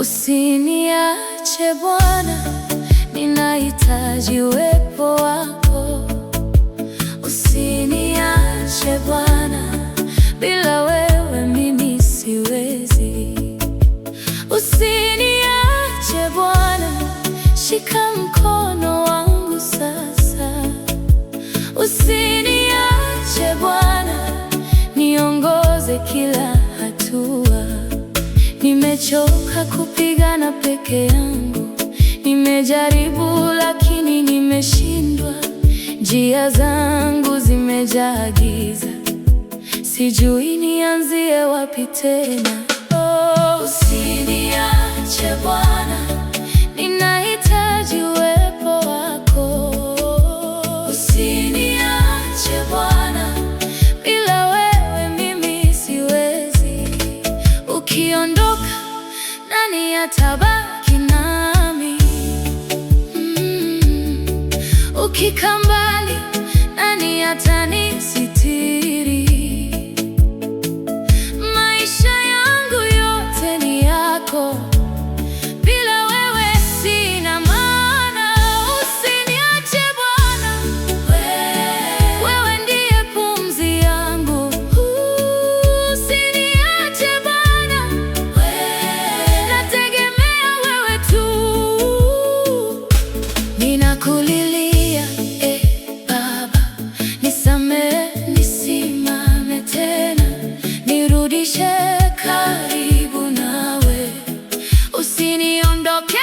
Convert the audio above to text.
Usiniache Bwana, ninahitaji uwepo wako. Usiniache Bwana, bila wewe mimi siwezi. Usiniache Bwana, shika mkono wangu sasa. Usiniache Bwana, niongoze kila hatua. Nimechoka kupigana peke yangu, nimejaribu lakini nimeshindwa. Njia zangu zimejaa giza, sijui nianzie wapi tena. Usiniache Bwana, ninahitaji uwepo wako. Usiniache Bwana, bila wewe mimi siwezi. Ukiondoka, nani atabaki nami? Ukikaa mbali, nani atanisitiri? Maisha yangu yote ni yako, bila wewe sina maana. Usiniache Bwana, wewe ndiye pumzi yangu. Usiniache Bwana, nategemea wewe tu. Ninakulilia, Baba, nisamehe, nisimame tena, nirudishe karibu nawe. Usiniondoke.